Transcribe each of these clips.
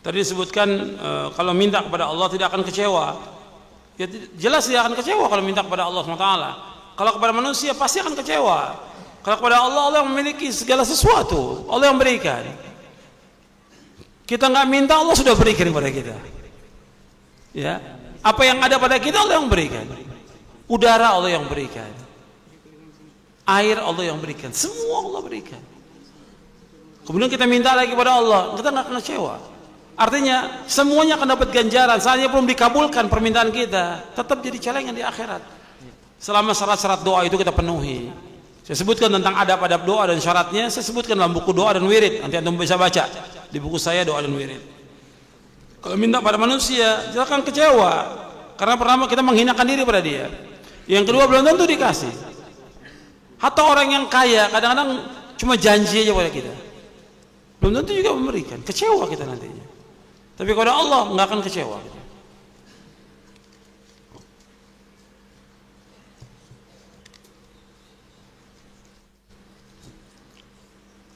Tadi disebutkan kalau minta kepada Allah tidak akan kecewa. Ya, jelas dia akan kecewa kalau minta kepada Allah SWT. Kalau kepada manusia pasti akan kecewa. Kalau kepada Allah, Allah yang memiliki segala sesuatu, Allah yang berikan. Kita nggak minta, Allah sudah berikan kepada kita. Ya, apa yang ada pada kita Allah yang berikan. Udara Allah yang berikan, air Allah yang berikan, semua Allah berikan. Kemudian kita minta lagi kepada Allah, kita nggak akan kecewa. Artinya semuanya akan dapat ganjaran. Saatnya belum dikabulkan permintaan kita, tetap jadi celengan di akhirat. Selama syarat-syarat doa itu kita penuhi. Saya sebutkan tentang adab-adab doa dan syaratnya, saya sebutkan dalam buku doa dan wirid. Nanti antum bisa baca di buku saya doa dan wirid. Kalau minta pada manusia, jangan kecewa. Karena pertama kita menghinakan diri pada dia. Yang kedua belum tentu dikasih. Hatta orang yang kaya kadang-kadang cuma janji aja pada kita. Belum tentu juga memberikan. Kecewa kita nantinya. Tapi kepada Allah nggak akan kecewa.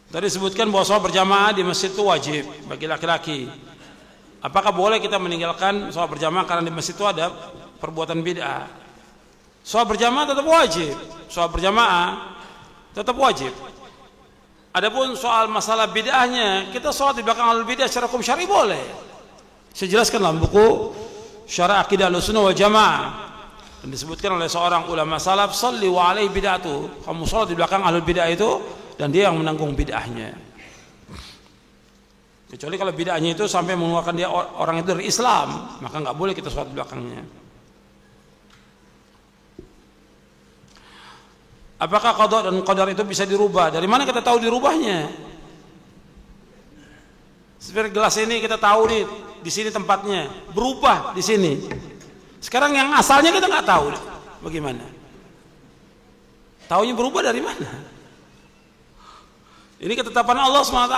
Tadi disebutkan bahwa sholat berjamaah di masjid itu wajib bagi laki-laki. Apakah boleh kita meninggalkan sholat berjamaah karena di masjid itu ada perbuatan bid'ah? Sholat berjamaah tetap wajib. Sholat berjamaah tetap wajib. Adapun soal masalah bid'ahnya, kita sholat di belakang ahlul bid'ah secara hukum syar'i boleh. Saya jelaskan dalam buku Syarah Aqidah Ahlussunnah wal Jamaah, dan disebutkan oleh seorang ulama salaf, "Shalli wa alaihi bid'atu." Kamu sholat di belakang ahlul bid'ah itu dan dia yang menanggung bid'ahnya. Kecuali kalau bid'ahnya itu sampai mengeluarkan dia orang itu dari Islam, maka nggak boleh kita sholat di belakangnya. Apakah qada dan qadar itu bisa dirubah? Dari mana kita tahu dirubahnya? Seperti gelas ini kita tahu nih, di sini tempatnya berubah di sini. Sekarang yang asalnya kita nggak tahu, bagaimana? Taunya berubah dari mana? Ini ketetapan Allah SWT.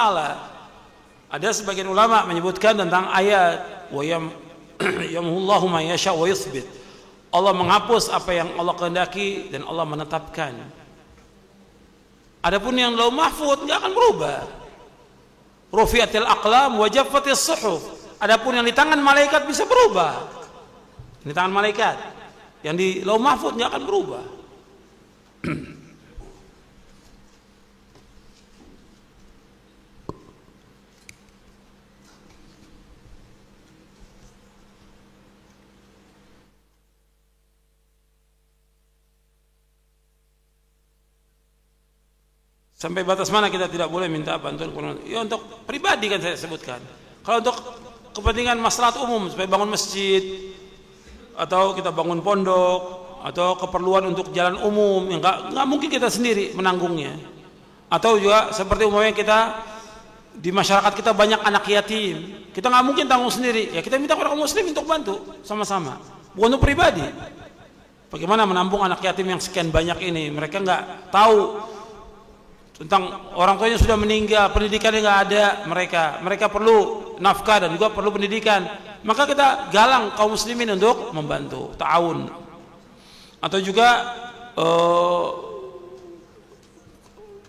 Ada sebagian ulama menyebutkan tentang ayat wa yamhullahu ma yasha wa yuthbit. Allah menghapus apa yang Allah kehendaki dan Allah menetapkan. Adapun yang lauh mahfuz nggak akan berubah. Rufi'atil aqlam wa jaffatis suhuf. Adapun yang di tangan malaikat bisa berubah. Di tangan malaikat. Yang di lauh mahfuz nggak akan berubah. Sampai batas mana kita tidak boleh minta bantuan? Ya untuk pribadi kan saya sebutkan. Kalau untuk kepentingan maslahat umum, supaya bangun masjid atau kita bangun pondok atau keperluan untuk jalan umum, yang nggak mungkin kita sendiri menanggungnya. Atau juga seperti umumnya kita di masyarakat kita banyak anak yatim, kita nggak mungkin tanggung sendiri. Ya kita minta kepada kaum muslim untuk bantu sama-sama. Bukan untuk pribadi. Bagaimana menampung anak yatim yang sekian banyak ini? Mereka nggak tahu tentang orang tuanya sudah meninggal, pendidikannya nggak ada, mereka perlu nafkah dan juga perlu pendidikan. Maka kita galang kaum muslimin untuk membantu, ta'awun. Atau juga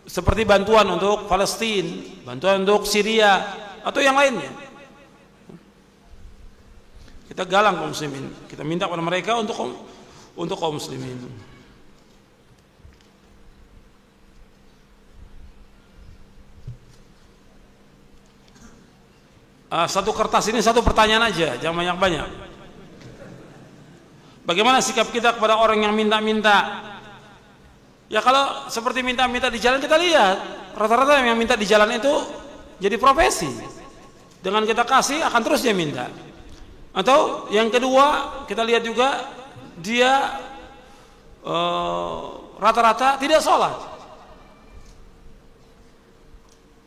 seperti bantuan untuk Palestina, bantuan untuk Syria atau yang lainnya. Kita galang kaum muslimin, kita minta kepada mereka untuk kaum muslimin. Satu kertas ini satu pertanyaan aja, jangan banyak-banyak. Bagaimana sikap kita kepada orang yang minta-minta? Ya kalau seperti minta-minta di jalan, kita lihat rata-rata yang minta di jalan itu jadi profesi. Dengan kita kasih akan terus dia minta. Atau yang kedua kita lihat juga dia rata-rata tidak sholat.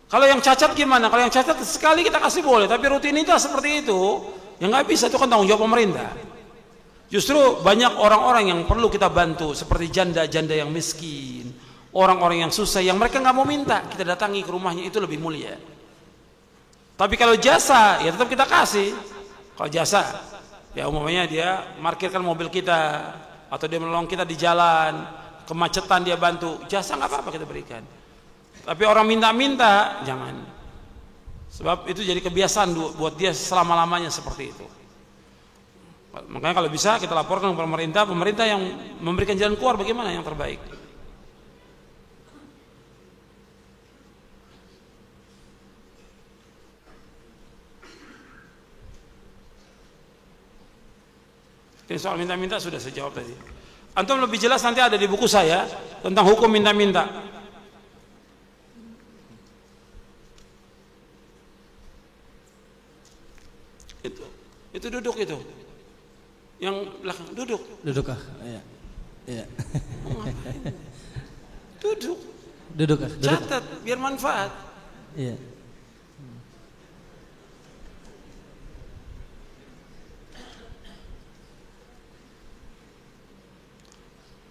Kalau yang cacat gimana? Kalau yang cacat sekali kita kasih boleh, tapi rutinitas seperti itu yang nggak bisa, itu kan tanggung jawab pemerintah. Justru banyak orang-orang yang perlu kita bantu, seperti janda-janda yang miskin, orang-orang yang susah, yang mereka nggak mau minta, kita datangi ke rumahnya, itu lebih mulia. Tapi kalau jasa, ya tetap kita kasih. Kalau jasa, ya umumnya dia parkirkan mobil kita, atau dia menolong kita di jalan, kemacetan dia bantu, jasa nggak apa-apa kita berikan. Tapi orang minta-minta, jangan. Sebab itu jadi kebiasaan buat dia selama-lamanya seperti itu. Makanya kalau bisa kita laporkan ke pemerintah yang memberikan jalan keluar bagaimana yang terbaik. Ini soal minta-minta sudah saya jawab tadi. Antum lebih jelas nanti ada di buku saya tentang hukum minta-minta. Itu duduk itu. Yang belakang duduk. Duduk ah. Iya. Iya. Duduk. Duduk ah. Catat biar manfaat. Iya.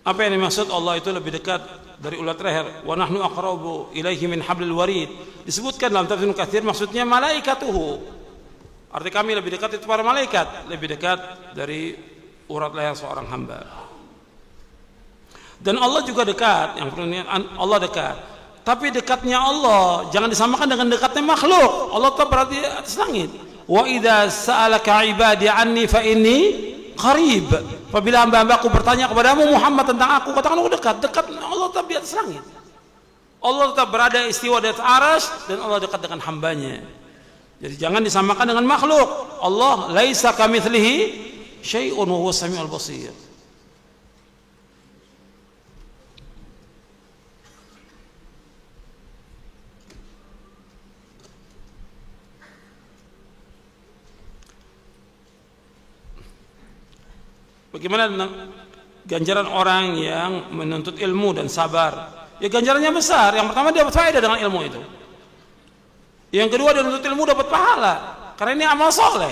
Apa yang dimaksud Allah itu lebih dekat dari ulat leher? Wa nahnu aqrabu ilaihi min hablil warid. Disebutkan dalam tafsir Katsir maksudnya malaikatuhu. Arti kami lebih dekat itu para malaikat, lebih dekat dari urat leher seorang hamba. Dan Allah juga dekat, yang perlu Allah dekat. Tapi dekatnya Allah jangan disamakan dengan dekatnya makhluk. Allah tetap berada di atas langit. Wa idza sa'alaka 'ibadi 'anni fa inni qarib. Apabila hamba-hambaku bertanya kepadamu Muhammad tentang aku, katakan aku dekat. Dekat Allah tetap di atas langit. Allah tetap berada istiwa di atas arsy dan Allah dekat dengan hambanya. Jadi jangan disamakan dengan makhluk. Allah laisa kamitslihi syai'un wa huwas samiul basir. Bagaimana tentang ganjaran orang yang menuntut ilmu dan sabar? Ya ganjarannya besar. Yang pertama dia dapat faedah dengan ilmu itu. Yang kedua dia menuntut ilmu dapat pahala. Karena ini amal soleh.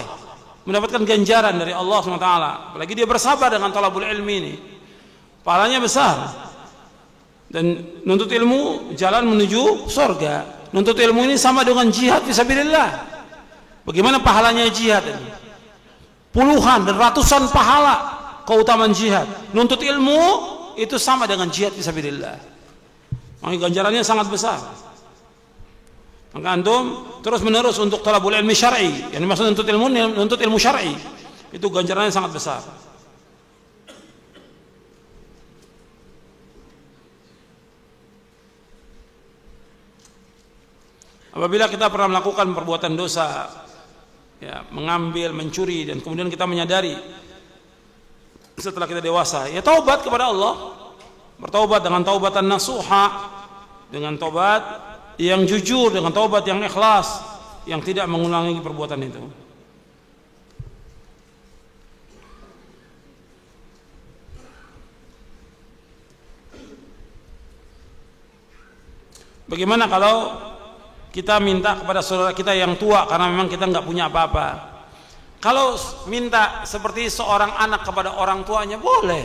Mendapatkan ganjaran dari Allah SWT. Apalagi dia bersabar dengan talabul ilmi ini. Pahalanya besar. Dan nuntut ilmu jalan menuju surga. Nuntut ilmu ini sama dengan jihad fisabilillah. Bagaimana pahalanya jihad ini? Puluhan dan ratusan pahala keutamaan jihad. Nuntut ilmu itu sama dengan jihad fisabilillah. Makanya ganjarannya sangat besar. Maka antum terus menerus untuk talabul ilmi syar'i. Yang dimaksud nuntut ilmu syar'i. Itu ganjarannya sangat besar. Apabila kita pernah melakukan perbuatan dosa, ya, mengambil, mencuri, dan kemudian kita menyadari setelah kita dewasa, ya taubat kepada Allah, bertaubat dengan taubatan nasuha, dengan taubat yang jujur, dengan taubat yang ikhlas, yang tidak mengulangi perbuatan itu. Bagaimana kalau kita minta kepada saudara kita yang tua karena memang kita nggak punya apa-apa? Kalau minta seperti seorang anak kepada orang tuanya boleh.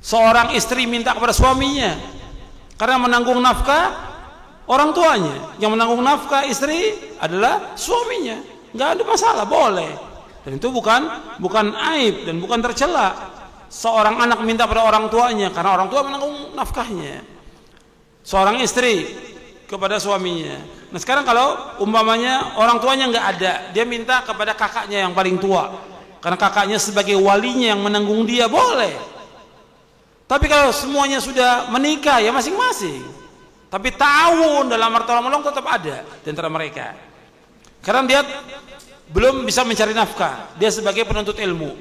Seorang istri minta kepada suaminya karena menanggung nafkah orang tuanya. Yang menanggung nafkah istri adalah suaminya. Nggak ada masalah, boleh. Dan itu bukan aib dan bukan tercela. Seorang anak minta pada orang tuanya karena orang tua menanggung nafkahnya. Seorang istri kepada suaminya. Nah sekarang kalau umpamanya orang tuanya nggak ada, dia minta kepada kakaknya yang paling tua, karena kakaknya sebagai walinya yang menanggung dia, boleh. Tapi kalau semuanya sudah menikah, ya masing-masing. Tapi ta'awun dalam tolong menolong tetap ada di antara mereka. Karena dia belum bisa mencari nafkah, dia sebagai penuntut ilmu.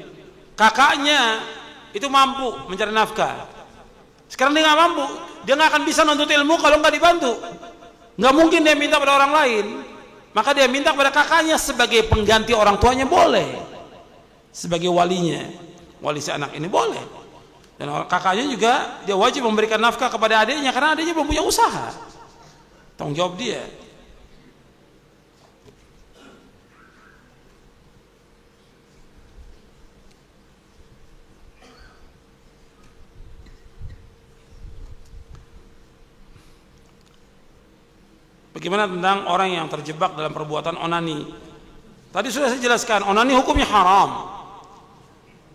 Kakaknya itu mampu mencari nafkah. Sekarang dia nggak mampu, dia nggak akan bisa menuntut ilmu kalau nggak dibantu. Nggak mungkin dia minta pada orang lain, maka dia minta kepada kakaknya sebagai pengganti orang tuanya, boleh. Sebagai walinya, wali si anak ini boleh. Dan kakaknya juga dia wajib memberikan nafkah kepada adiknya karena adiknya belum punya usaha. Tanggung jawab dia. Bagaimana tentang orang yang terjebak dalam perbuatan onani? Tadi sudah saya jelaskan, onani hukumnya haram.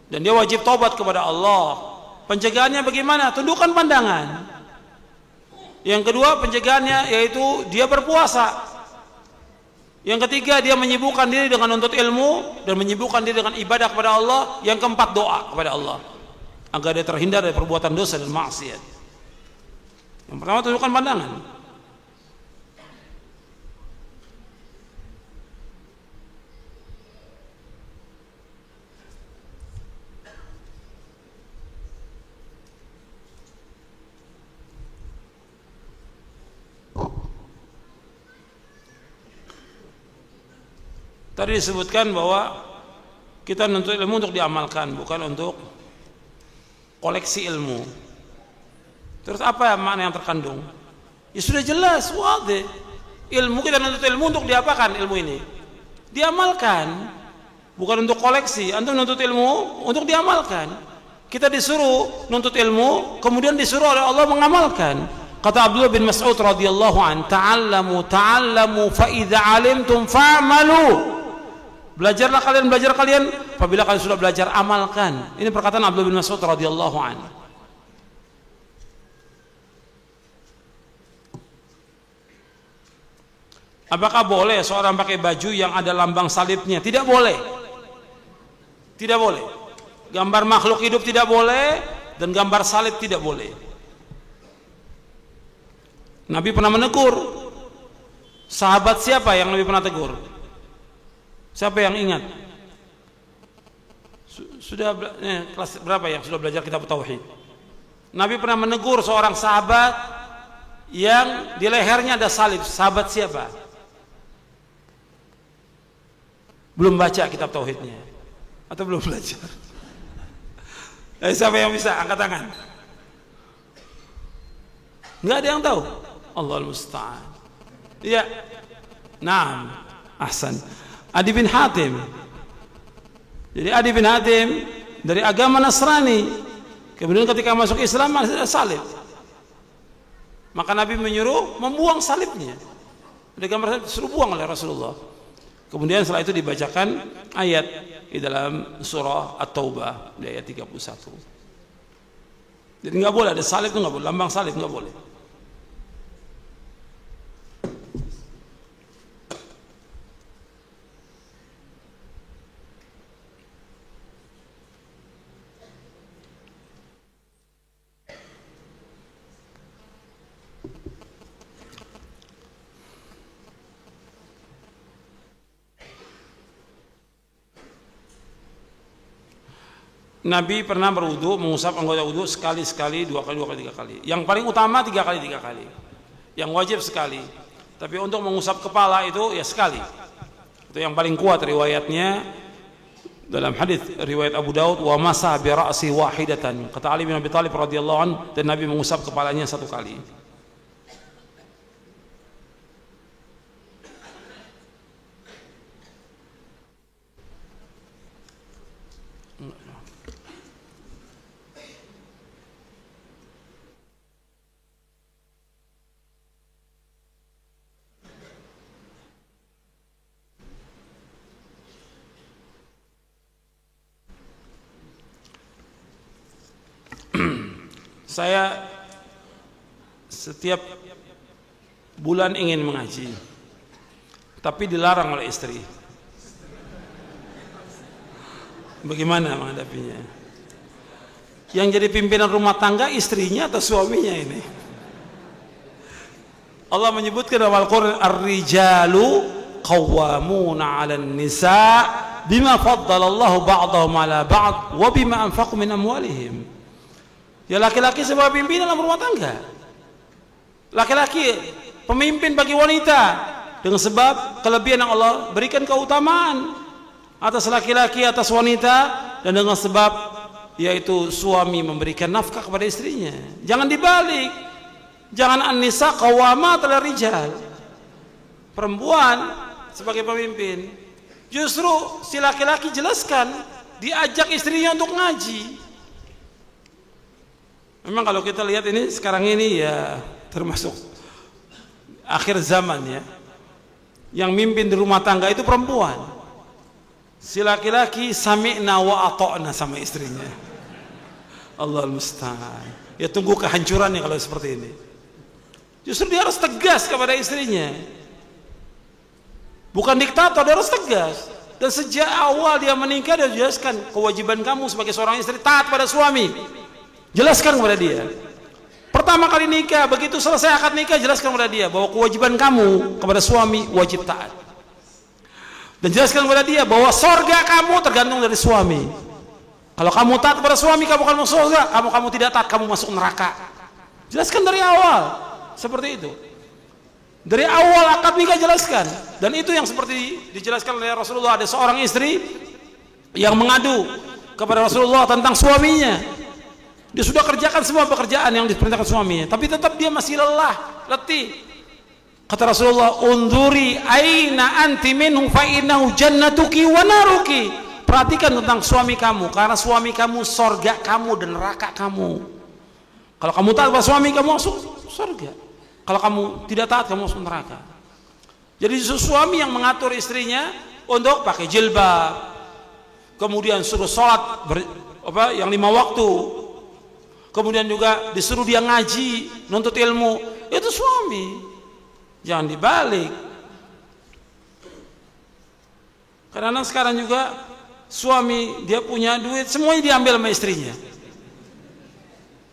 Dan dia wajib taubat kepada Allah. Pencegahannya bagaimana? Tundukkan pandangan. Yang kedua pencegahannya yaitu dia berpuasa. Yang ketiga, dia menyibukkan diri dengan menuntut ilmu dan menyibukkan diri dengan ibadah kepada Allah. Yang keempat, doa kepada Allah agar dia terhindar dari perbuatan dosa dan maksiat. Yang pertama, tunjukkan pandangan. Tadi disebutkan bahwa kita menuntut ilmu untuk diamalkan, bukan untuk koleksi ilmu. Terus apa makna yang terkandung? Ya sudah jelas, wadih. Ilmu, kita menuntut ilmu untuk diapakan ilmu ini? Diamalkan, bukan untuk koleksi. Antum menuntut ilmu untuk diamalkan. Kita disuruh menuntut ilmu, kemudian disuruh oleh Allah mengamalkan. Kata Abdullah bin Mas'ud radhiyallahu an, ta'allamu fa idza 'alimtum fa'malu. Belajarlah kalian, belajar kalian. Apabila kalian sudah belajar, amalkan. Ini perkataan Abdullah bin Mas'ud radhiyallahu anhu. Apakah boleh seorang pakai baju yang ada lambang salibnya? Tidak boleh. Tidak boleh. Gambar makhluk hidup tidak boleh, dan gambar salib tidak boleh. Nabi pernah menegur. Sahabat siapa yang Nabi pernah tegur? Siapa yang ingat? Sudah kelas berapa yang sudah belajar kitab tauhid? Nabi pernah menegur seorang sahabat yang di lehernya ada salib. Sahabat siapa? Belum baca kitab tauhidnya atau belum belajar? Siapa yang bisa angkat tangan? Enggak ada yang tahu. Allahul musta'an. Iya. Naam. Ahsan. Adi bin Hatim. Jadi Adi bin Hatim dari agama Nasrani, kemudian ketika masuk Islam ada salib. Maka Nabi menyuruh membuang salibnya. Ada gambar salib, disuruh buang oleh Rasulullah. Kemudian setelah itu dibacakan ayat di dalam surah At-Taubah di ayat 31. Jadi nggak boleh ada salib, itu nggak boleh, lambang salib nggak boleh. Nabi pernah berwudu, mengusap anggota wudu sekali-sekali, dua kali, tiga kali. Yang paling utama tiga kali. Yang wajib sekali. Tapi untuk mengusap kepala itu ya sekali. Itu yang paling kuat riwayatnya dalam hadis riwayat Abu Daud, wa masah bi ra'si wahidatan. Kata Ali bin Abi Thalib radhiyallahu anhu, dan Nabi mengusap kepalanya satu kali. Saya setiap bulan ingin mengaji, tapi dilarang oleh istri. Bagaimana menghadapinya? Yang jadi pimpinan rumah tangga istrinya atau suaminya ini? Allah menyebutkan dalam Al-Quran, ar-rijalu qawwamuna 'alan nisa' bima faddalallahu ba'dahum 'ala ba'd wa bima anfaqu min amwalihim. Ya, laki-laki sebagai pimpinan dalam rumah tangga. Laki-laki pemimpin bagi wanita dengan sebab kelebihan yang Allah berikan keutamaan atas laki-laki atas wanita, dan dengan sebab yaitu suami memberikan nafkah kepada istrinya. Jangan dibalik. Jangan an-nisa qawwamat 'ala rijal. Perempuan sebagai pemimpin. Justru si laki-laki jelaskan, diajak istrinya untuk ngaji. Memang kalau kita lihat ini sekarang ini ya termasuk akhir zaman ya. Yang mimpin di rumah tangga itu perempuan. Si laki-laki sami'na wa ata'na sama istrinya. Allahul musta'an. Ya tunggu kehancurannya kalau seperti ini. Justru dia harus tegas kepada istrinya. Bukan diktator, dia harus tegas. Dan sejak awal dia menikah, dia jelaskan kewajiban kamu sebagai seorang istri taat pada suami. Jelaskan kepada dia. Pertama kali nikah, begitu selesai akad nikah, jelaskan kepada dia bahwa kewajiban kamu kepada suami wajib taat. Dan jelaskan kepada dia bahwa surga kamu tergantung dari suami. Kalau kamu taat kepada suami, kamu akan masuk surga. Kamu tidak taat, kamu masuk neraka. Jelaskan dari awal seperti itu. Dari awal akad nikah jelaskan. Dan itu yang seperti dijelaskan oleh Rasulullah. Ada seorang istri yang mengadu kepada Rasulullah tentang suaminya. Dia sudah kerjakan semua pekerjaan yang diperintahkan suaminya, tapi tetap dia masih lelah, letih. Kata Rasulullah, "Unduri aina anti minhu fa innahu jannatuki wa naruki." Perhatikan tentang suami kamu, karena suami kamu surga kamu dan neraka kamu. Kalau kamu taat pada suami, kamu masuk surga. Kalau kamu tidak taat, kamu masuk neraka. Jadi suami yang mengatur istrinya untuk pakai jilbab, kemudian suruh sholat yang 5 waktu, kemudian juga disuruh dia ngaji, nuntut ilmu, itu suami. Jangan dibalik. Karena sekarang juga suami dia punya duit, semuanya diambil sama istrinya.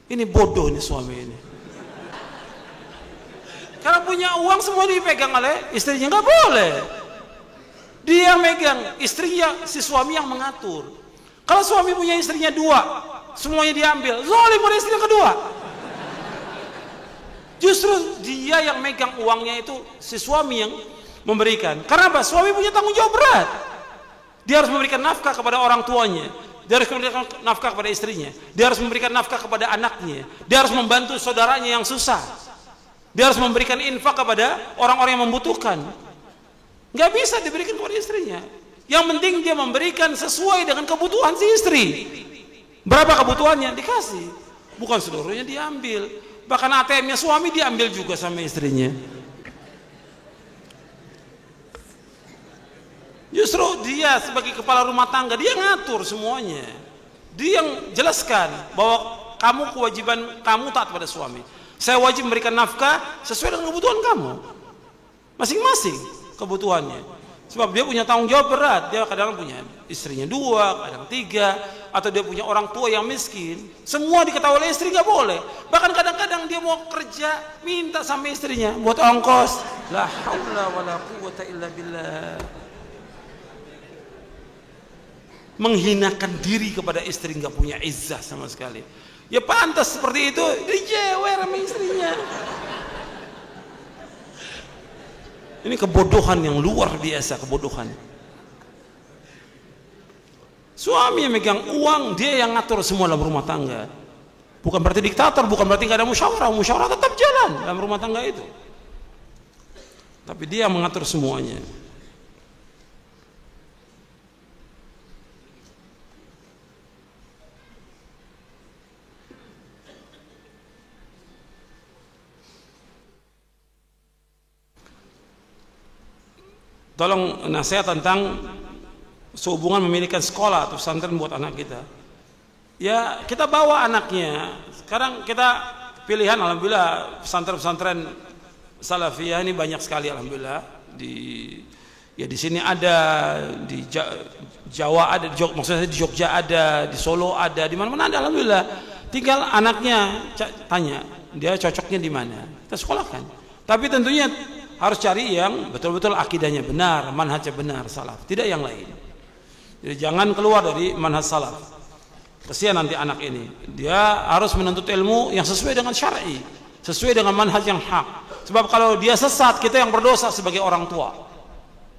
Ini bodoh nih suami ini. Karena punya uang semua dipegang oleh istrinya, nggak boleh. Dia megang, istrinya si suami yang mengatur. Kalau suami punya istrinya 2, semuanya diambil, zalim pada istri yang kedua. Justru dia yang megang uangnya itu si suami yang memberikan. Karena apa? Suami punya tanggung jawab berat. Dia harus memberikan nafkah kepada orang tuanya, dia harus memberikan nafkah kepada istrinya, dia harus memberikan nafkah kepada anaknya, dia harus membantu saudaranya yang susah, dia harus memberikan infak kepada orang-orang yang membutuhkan. Nggak bisa diberikan kepada istrinya. Yang penting dia memberikan sesuai dengan kebutuhan si istri. Berapa kebutuhannya dikasih, bukan seluruhnya diambil. Bahkan ATM-nya suami diambil juga sama istrinya. Justru dia sebagai kepala rumah tangga, dia ngatur semuanya. Dia yang jelaskan bahwa kamu kewajiban kamu taat pada suami. Saya wajib memberikan nafkah sesuai dengan kebutuhan kamu, masing-masing kebutuhannya. Sebab dia punya tanggung jawab berat. Dia kadang punya istrinya 2, kadang 3, atau dia punya orang tua yang miskin. Semua diketahui oleh istri, nggak boleh. Bahkan kadang-kadang dia mau kerja minta sama istrinya buat ongkos. La haula wala quwwata illa billah. Menghinakan diri kepada istri, nggak punya izzah sama sekali. Ya pantas seperti itu, dijewer sama istrinya. Ini kebodohan yang luar biasa, kebodohan. Suami yang megang uang, dia yang ngatur semua dalam rumah tangga. Bukan berarti diktator, bukan berarti nggak ada musyawarah. Musyawarah tetap jalan dalam rumah tangga itu. Tapi dia yang mengatur semuanya. Tolong nasihat tentang sehubungan memiliki sekolah atau pesantren buat anak kita. Ya kita bawa anaknya. Sekarang kita pilihan, alhamdulillah pesantren-pesantren salafiyah ini banyak sekali, alhamdulillah. Di sini ada, di Jawa ada, maksudnya di Jogja ada, di Solo ada, di mana-mana ada, alhamdulillah. Tinggal anaknya tanya, dia cocoknya di mana, kita sekolahkan. Tapi tentunya harus cari yang betul-betul akidahnya benar, manhajnya benar, salaf, tidak yang lain. Jadi jangan keluar dari manhaj salaf. Kesian nanti anak ini. Dia harus menuntut ilmu yang sesuai dengan syar'i, sesuai dengan manhaj yang hak. Sebab kalau dia sesat, kita yang berdosa sebagai orang tua.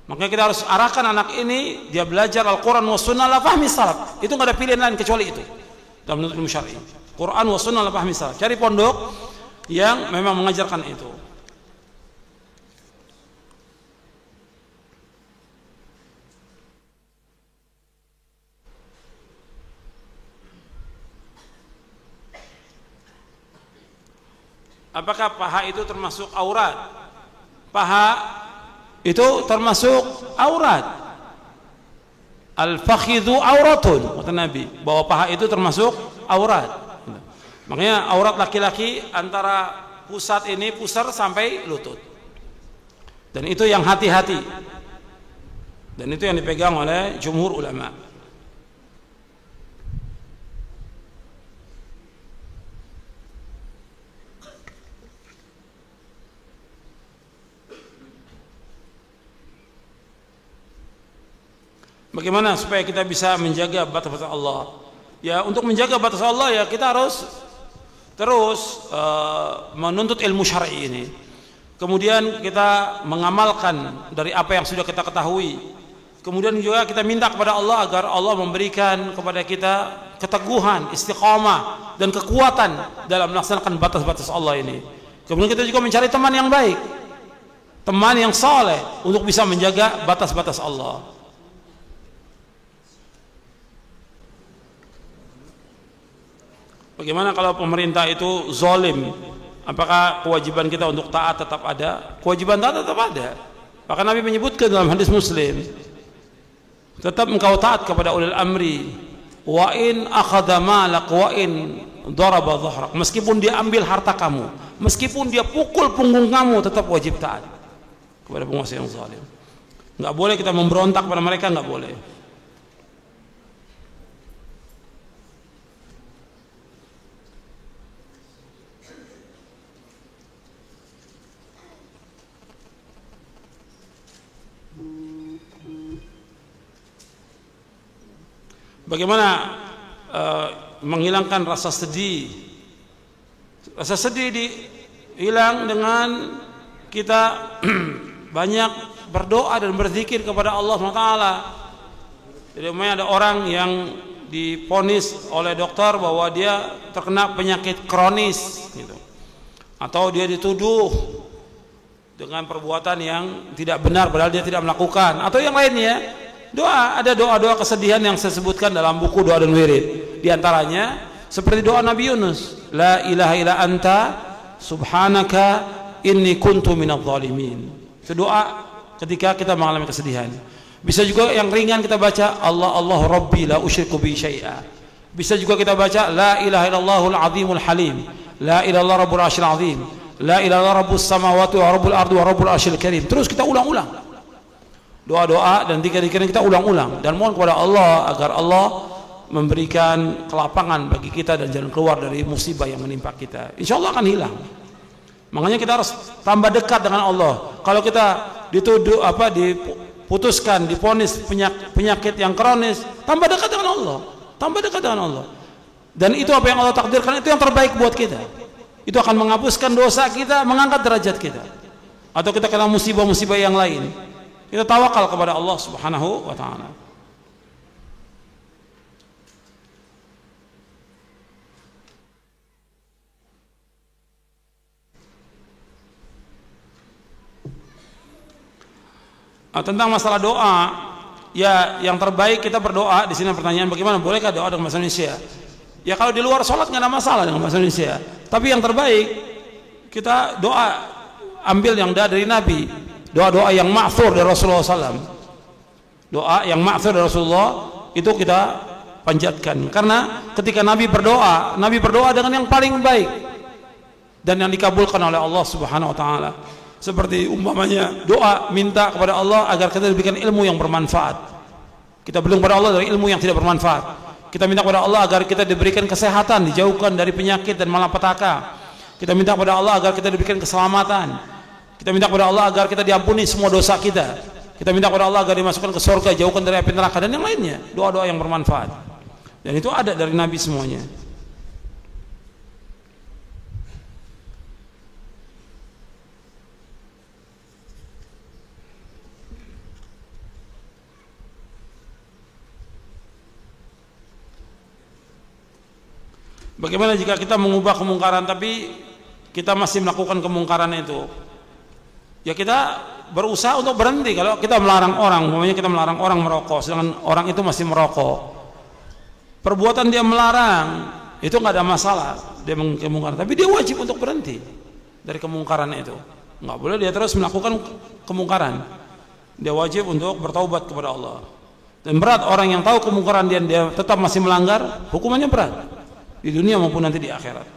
Makanya kita harus arahkan anak ini, dia belajar Al-Quran wa sunnah la fahmi salaf. Itu nggak ada pilihan lain kecuali itu dalam menuntut ilmu syar'i. Quran wa sunnah la fahmi salaf. Cari pondok yang memang mengajarkan itu. Apakah paha itu termasuk aurat? Paha itu termasuk aurat. Al-fakhidhu auratun, kata Nabi, bahwa paha itu termasuk aurat. Makanya aurat laki-laki antara pusar sampai lutut. Dan itu yang hati-hati. Dan itu yang dipegang oleh jumhur ulama. Bagaimana supaya kita bisa menjaga batas-batas Allah? Ya, untuk menjaga batas Allah ya kita harus terus menuntut ilmu syar'i ini. Kemudian kita mengamalkan dari apa yang sudah kita ketahui. Kemudian juga kita minta kepada Allah agar Allah memberikan kepada kita keteguhan, istiqamah dan kekuatan dalam melaksanakan batas-batas Allah ini. Kemudian kita juga mencari teman yang baik, teman yang saleh untuk bisa menjaga batas-batas Allah. Bagaimana kalau pemerintah itu zalim? Apakah kewajiban kita untuk taat tetap ada? Kewajiban taat tetap ada. Bahkan Nabi menyebutkan dalam hadis Muslim, tetap engkau taat kepada ulil amri, wa in akhadha malak wa in daraba dhahrak. Meskipun dia ambil harta kamu, meskipun dia pukul punggung kamu, tetap wajib taat kepada penguasa yang zalim. Enggak boleh kita memberontak pada mereka, enggak boleh. Bagaimana menghilangkan rasa sedih? Rasa sedih hilang dengan kita banyak berdoa dan berzikir kepada Allah SWT. Jadi ada orang yang diponis oleh dokter bahwa dia terkena penyakit kronis gitu. Atau dia dituduh dengan perbuatan yang tidak benar padahal dia tidak melakukan, atau yang lainnya. Ada doa-doa kesedihan yang saya sebutkan dalam buku doa dan wirid. Di antaranya seperti doa Nabi Yunus, la ilaha illa anta subhanaka inni kuntu minadh dhalimin. Itu doa ketika kita mengalami kesedihan. Bisa juga yang ringan kita baca Allah Rabbi la usyriku bi syai'a. Bisa juga kita baca la ilaha illallahul azimul halim, la ilaha illallah rabbul arsyil azim, la ilaha illallah rabbus samawati wa rabbul ardi wa rabbul arsyil karim. Terus kita ulang-ulang doa-doa dan zikir-zikir kita ulang-ulang dan mohon kepada Allah agar Allah memberikan kelapangan bagi kita dan jalan keluar dari musibah yang menimpa kita. Insya Allah akan hilang. Makanya kita harus tambah dekat dengan Allah. Kalau kita dituduh diputuskan, diponis penyakit yang kronis, tambah dekat dengan Allah, tambah dekat dengan Allah. Dan itu apa yang Allah takdirkan, itu yang terbaik buat kita. Itu akan menghapuskan dosa kita, mengangkat derajat kita. Atau kita kena musibah-musibah yang lain, kita tawakal kepada Allah Subhanahu wa ta'ala. Tentang masalah doa, ya yang terbaik kita berdoa. Di sini pertanyaan, bagaimana bolehkah doa dengan bahasa Indonesia? Ya kalau di luar sholat nggak ada masalah dengan bahasa Indonesia. Tapi yang terbaik kita doa ambil yang dari Nabi. Doa-doa yang ma'thur dari Rasulullah SAW. Doa yang ma'thur dari Rasulullah itu kita panjatkan. Karena ketika Nabi berdoa dengan yang paling baik dan yang dikabulkan oleh Allah Subhanahu wa ta'ala. Seperti umpamanya doa minta kepada Allah agar kita diberikan ilmu yang bermanfaat. Kita berlindung kepada Allah dari ilmu yang tidak bermanfaat. Kita minta kepada Allah agar kita diberikan kesehatan, dijauhkan dari penyakit dan malapetaka. Kita minta kepada Allah agar kita diberikan keselamatan. Kita minta kepada Allah agar kita diampuni semua dosa kita. Kita minta kepada Allah agar dimasukkan ke surga, jauhkan dari api neraka dan yang lainnya. Doa-doa yang bermanfaat. Dan itu ada dari Nabi semuanya. Bagaimana jika kita mengubah kemungkaran tapi kita masih melakukan kemungkaran itu? Ya kita berusaha untuk berhenti. Kalau kita melarang orang, umpamanya kita melarang orang merokok, sedangkan orang itu masih merokok, perbuatan dia melarang itu nggak ada masalah, dia mengkemungkaran, tapi dia wajib untuk berhenti dari kemungkaran itu. Nggak boleh dia terus melakukan kemungkaran. Dia wajib untuk bertaubat kepada Allah. Dan berat orang yang tahu kemungkaran dia tetap masih melanggar, hukumannya berat di dunia maupun nanti di akhirat.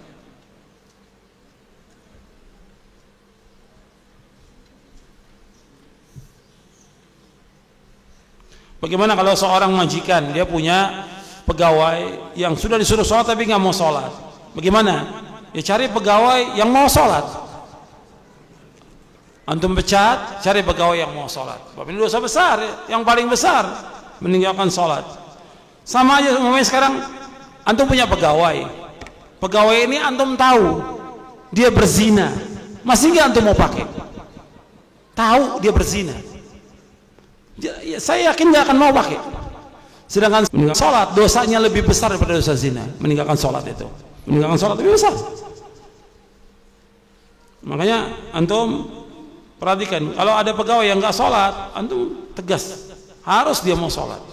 Bagaimana kalau seorang majikan dia punya pegawai yang sudah disuruh sholat tapi nggak mau sholat? Bagaimana? Ya cari pegawai yang mau sholat. Antum pecat, cari pegawai yang mau sholat. Sebab ini dosa besar, yang paling besar meninggalkan sholat. Sama aja umpamanya sekarang antum punya pegawai. Pegawai ini antum tahu dia berzina, masih nggak antum mau pakai? Tahu dia berzina, ya, saya yakin nggak akan mau pakai. Sedangkan meninggalkan sholat dosanya lebih besar daripada dosa zina. Meninggalkan sholat itu, meninggalkan sholat lebih besar. Makanya antum perhatikan, kalau ada pegawai yang nggak sholat, antum tegas, harus dia mau sholat.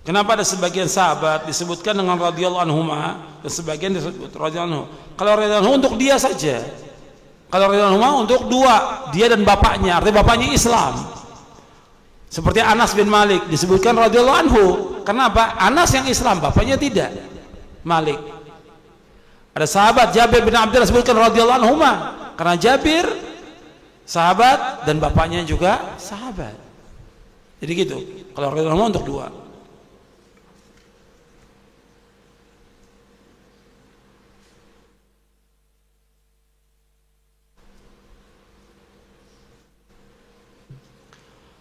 Kenapa ada sebagian sahabat disebutkan dengan radhiyallahu anhuma dan sebagian disebut radhiyallahu anhu? Kalau radhiyallahu anhu untuk dia saja. Kalau radhiyallahu anhu untuk dua, dia dan bapaknya, artinya bapaknya Islam. Seperti Anas bin Malik disebutkan radhiyallahu anhu. Kenapa? Anas yang Islam, bapaknya tidak. Malik. Ada sahabat Jabir bin Abdullah disebutkan radhiyallahu anhuma karena Jabir sahabat dan bapaknya juga sahabat. Jadi gitu. Kalau radhiyallahu anhu untuk dua.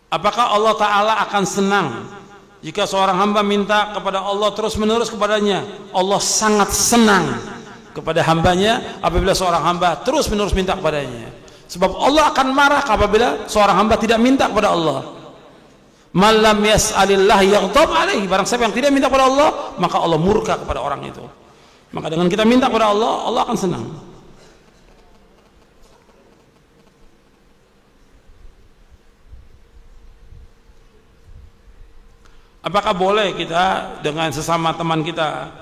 Apakah Allah Ta'ala akan senang jika seorang hamba minta kepada Allah terus menerus kepadanya? Allah sangat senang kepada hambanya apabila seorang hamba terus menerus minta kepadanya. Sebab Allah akan marah apabila seorang hamba tidak minta kepada Allah. Malam yas'alillah yaghdab alaihi. Barang siapa yang tidak minta kepada Allah, maka Allah murka kepada orang itu. Maka dengan kita minta kepada Allah, Allah akan senang. Apakah boleh kita dengan sesama teman kita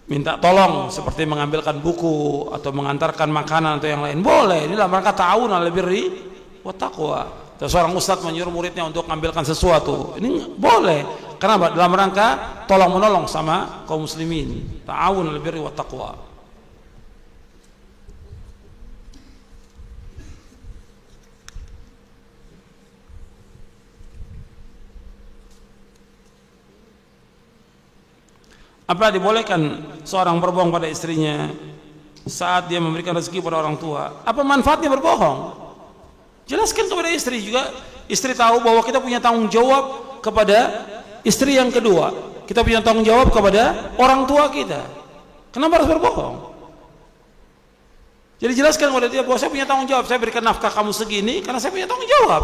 minta tolong seperti mengambilkan buku atau mengantarkan makanan atau yang lain? Boleh. Ini dalam rangka ta'awun 'alal birri wa taqwa. Seorang ustadz menyuruh muridnya untuk mengambilkan sesuatu. Ini boleh. Kenapa? Dalam rangka tolong menolong sama kaum muslimin. Ta'awun 'alal birri wa taqwa. Apa dibolehkan seorang berbohong pada istrinya saat dia memberikan rezeki pada orang tua? Apa manfaatnya berbohong? Jelaskan kepada istri juga. Istri tahu bahwa kita punya tanggung jawab kepada istri yang kedua. Kita punya tanggung jawab kepada orang tua kita. Kenapa harus berbohong? Jadi jelaskan kepada dia bahwa saya punya tanggung jawab. Saya berikan nafkah kamu segini karena saya punya tanggung jawab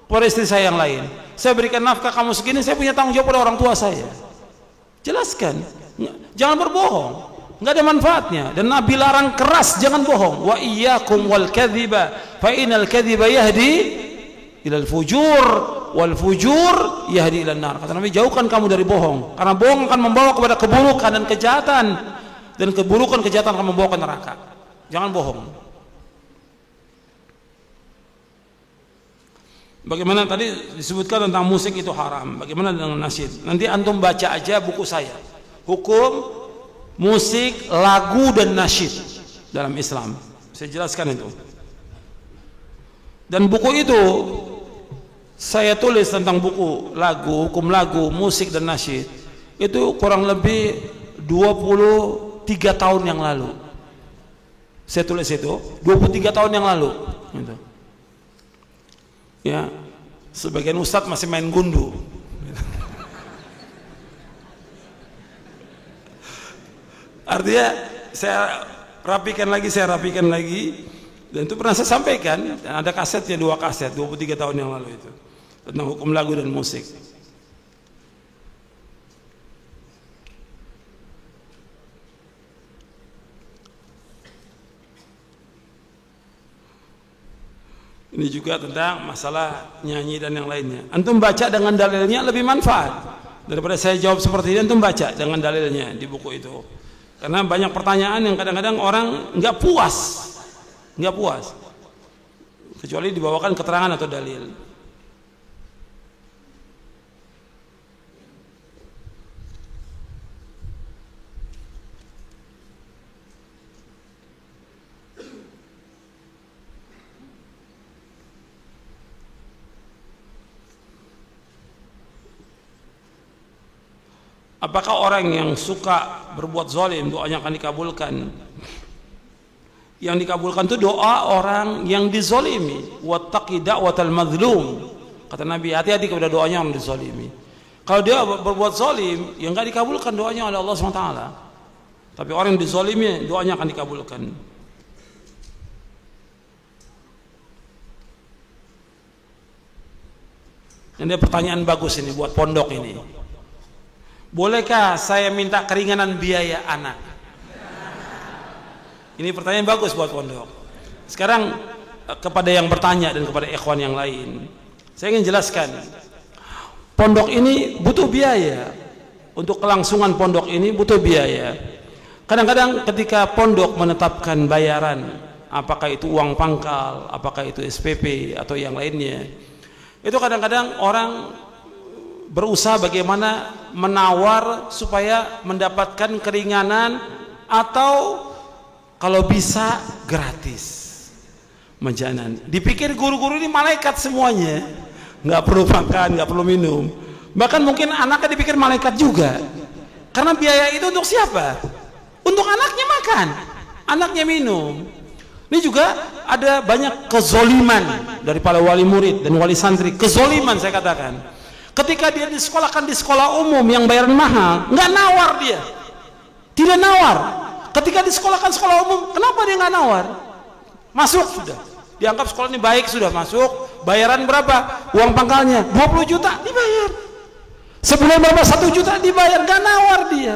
pada istri saya yang lain. Saya berikan nafkah kamu segini, saya punya tanggung jawab pada orang tua saya. Jelaskan, jangan berbohong, nggak ada manfaatnya. Dan Nabi larang keras, jangan bohong. Wa iyyakum wal kadhiba, fa innal kadhiba yahdi ilal fujur, wal fujur yahdi ilan nar. Kata Nabi, jauhkan kamu dari bohong, karena bohong akan membawa kepada keburukan dan kejahatan, dan keburukan kejahatan akan membawa ke neraka. Jangan bohong. Bagaimana tadi disebutkan tentang musik itu haram. Bagaimana dengan nasyid? Nanti antum baca aja buku saya. Hukum musik, lagu dan nasyid dalam Islam. Saya jelaskan itu. Dan buku itu saya tulis tentang buku lagu, hukum lagu, musik dan nasyid. Itu kurang lebih 23 tahun yang lalu. Saya tulis itu 23 tahun yang lalu. Gitu. Ya, sebagian ustadz masih main gundu. Artinya saya rapikan lagi, dan itu pernah saya sampaikan. Dan ada kasetnya, 2 kaset 23 tahun yang lalu itu tentang hukum lagu dan musik. Ini juga tentang masalah nyanyi dan yang lainnya. Antum baca dengan dalilnya lebih manfaat daripada saya jawab seperti ini. Antum baca dengan dalilnya di buku itu. Karena banyak pertanyaan yang kadang-kadang orang nggak puas, kecuali dibawakan keterangan atau dalil. Apakah orang yang suka berbuat zalim doanya akan dikabulkan? Yang dikabulkan itu doa orang yang dizalimi. Wattaqi da'watal mazlum. Kata Nabi, hati-hati kepada doanya orang dizalimi. Kalau dia berbuat zalim, ya enggak dikabulkan doanya oleh Allah SWT. Tapi orang yang dizalimi doanya akan dikabulkan. Ini pertanyaan bagus ini buat pondok ini. Bolehkah saya minta keringanan biaya anak? Ini pertanyaan bagus buat pondok. Sekarang kepada yang bertanya dan kepada ikhwan yang lain, saya ingin jelaskan. Pondok ini butuh biaya. Untuk kelangsungan pondok ini butuh biaya. Kadang-kadang ketika pondok menetapkan bayaran, apakah itu uang pangkal, apakah itu SPP atau yang lainnya, itu kadang-kadang orang berusaha bagaimana menawar supaya mendapatkan keringanan atau kalau bisa gratis menjanan. Dipikir guru-guru ini malaikat semuanya, nggak perlu makan, nggak perlu minum, bahkan mungkin anaknya dipikir malaikat juga, karena biaya itu untuk siapa? Untuk anaknya makan, anaknya minum. Ini juga ada banyak kezoliman dari para wali murid dan wali santri. Kezoliman saya katakan. Ketika dia disekolahkan di sekolah umum yang bayaran mahal, nggak nawar dia, tidak nawar. Ketika disekolahkan sekolah umum, kenapa dia nggak nawar? Masuk sudah, dianggap sekolah ini baik, sudah masuk. Bayaran berapa? Uang pangkalnya 20 juta dibayar. Sebulan berapa? 1 juta dibayar, nggak nawar dia.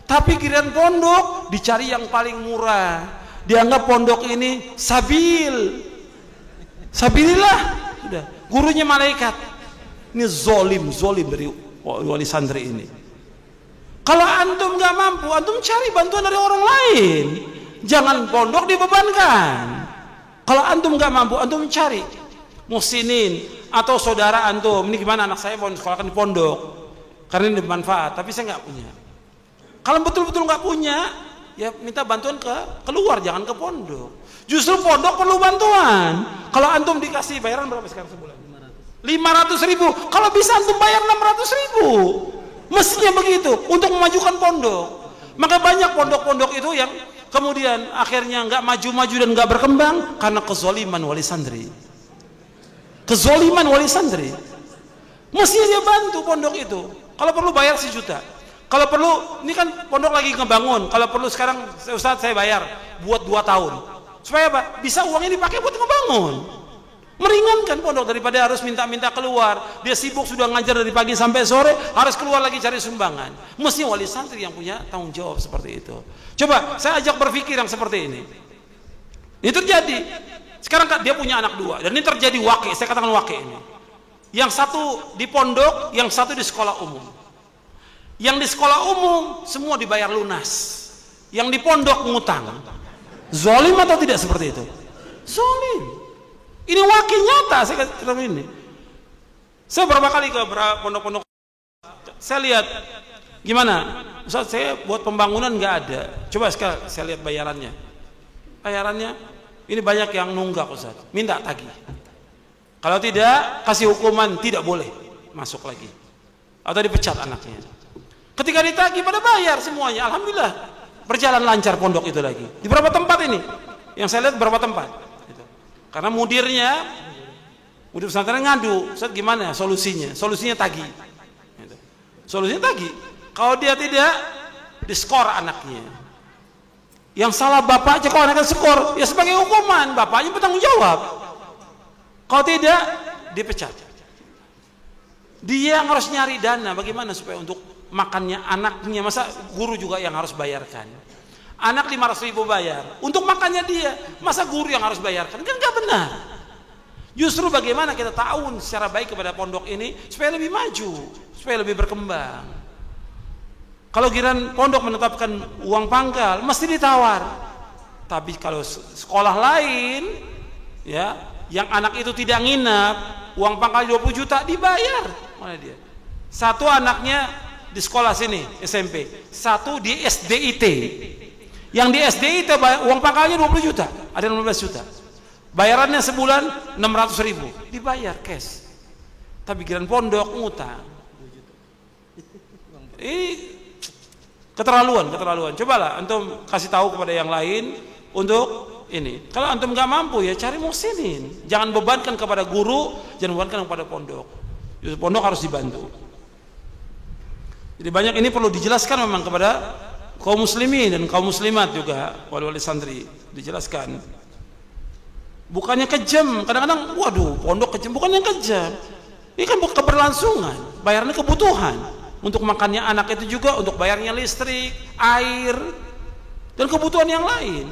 Tapi giliran pondok dicari yang paling murah. Dianggap pondok ini sabil, sabilillah, sudah. Gurunya malaikat. Ini zolim dari wali santri ini. Kalau antum nggak mampu, antum cari bantuan dari orang lain. Jangan pondok dibebankan. Kalau antum nggak mampu, antum cari muhsinin atau saudara antum. Ini gimana, anak saya mau sekolahkan di pondok karena ini bermanfaat, tapi saya nggak punya. Kalau betul-betul nggak punya, ya minta bantuan keluar, jangan ke pondok. Justru pondok perlu bantuan. Kalau antum dikasih bayaran berapa sekarang sebulan? 500.000. Kalau bisa antum bayar 600.000. Mestinya begitu untuk memajukan pondok. Maka banyak pondok-pondok itu yang kemudian akhirnya nggak maju-maju dan nggak berkembang karena kezoliman wali santri. Kezoliman wali santri. Mestinya dia bantu pondok itu. Kalau perlu bayar 1 juta. Kalau perlu, ini kan pondok lagi ngebangun. Kalau perlu sekarang Ustaz saya bayar buat 2 tahun. Supaya apa? Bisa uangnya dipakai buat ngebangun. Meringankan pondok daripada harus minta-minta keluar. Dia sibuk sudah ngajar dari pagi sampai sore, harus keluar lagi cari sumbangan. Mesti wali santri yang punya tanggung jawab seperti itu. Coba saya ajak berpikir yang seperti ini. Ini terjadi. Sekarang dia punya anak 2 dan ini terjadi wakil. Saya katakan wakil ini. Yang satu di pondok, yang satu di sekolah umum. Yang di sekolah umum semua dibayar lunas. Yang di pondok ngutang. Zolim atau tidak seperti itu? Zolim. Ini wakil nyata saya katakan ini. Saya berapa kali ke pondok-pondok, saya lihat gimana. Ustaz, saya buat pembangunan nggak ada. Coba sekarang saya lihat bayarannya. Bayarannya ini banyak yang nunggak Ustaz. Minta tagih. Kalau tidak kasih hukuman, tidak boleh masuk lagi. Atau dipecat anaknya. Ketika ditagih pada bayar semuanya, alhamdulillah berjalan lancar pondok itu lagi. Di beberapa tempat ini, yang saya lihat beberapa tempat. Gitu. Karena mudir pesantren ngadu, Ustaz gimana solusinya? Solusinya tagih. Gitu. Solusinya tagih. Kalau dia tidak, diskor anaknya. Yang salah bapaknya kalau anaknya skor, ya sebagai hukuman bapaknya bertanggung jawab. Kalau tidak, dipecat. Dia yang harus nyari dana bagaimana supaya untuk makannya anaknya, masa guru juga yang harus bayarkan? Anak 500.000 bayar untuk makannya dia, masa guru yang harus bayarkan? Kan nggak benar. Justru bagaimana kita ta'awun secara baik kepada pondok ini supaya lebih maju, supaya lebih berkembang. Kalau giliran pondok menetapkan uang pangkal mesti ditawar. Tapi kalau sekolah lain ya, yang anak itu tidak nginap, uang pangkal 20 juta dibayar oleh dia. Satu anaknya di sekolah sini SMP, satu di SDIT. Yang di SDIT uang pangkalnya 20 juta, ada 15 juta. Bayarannya sebulan 600.000, dibayar cash. Tapi giliran pondok ngutang. Ini Keterlaluan. Cobalah antum kasih tahu kepada yang lain untuk ini. Kalau antum nggak mampu ya cari muhsinin. Jangan bebankan kepada guru, jangan bebankan kepada pondok. Justru pondok harus dibantu. Jadi banyak ini perlu dijelaskan memang kepada kaum muslimin dan kaum muslimat juga, wali-wali santri, dijelaskan. Bukannya kejam, kadang-kadang waduh pondok kejam, bukannya kejam. Ini kan keberlangsungan, bayarnya kebutuhan. Untuk makannya anak itu juga, untuk bayarnya listrik, air, dan kebutuhan yang lain.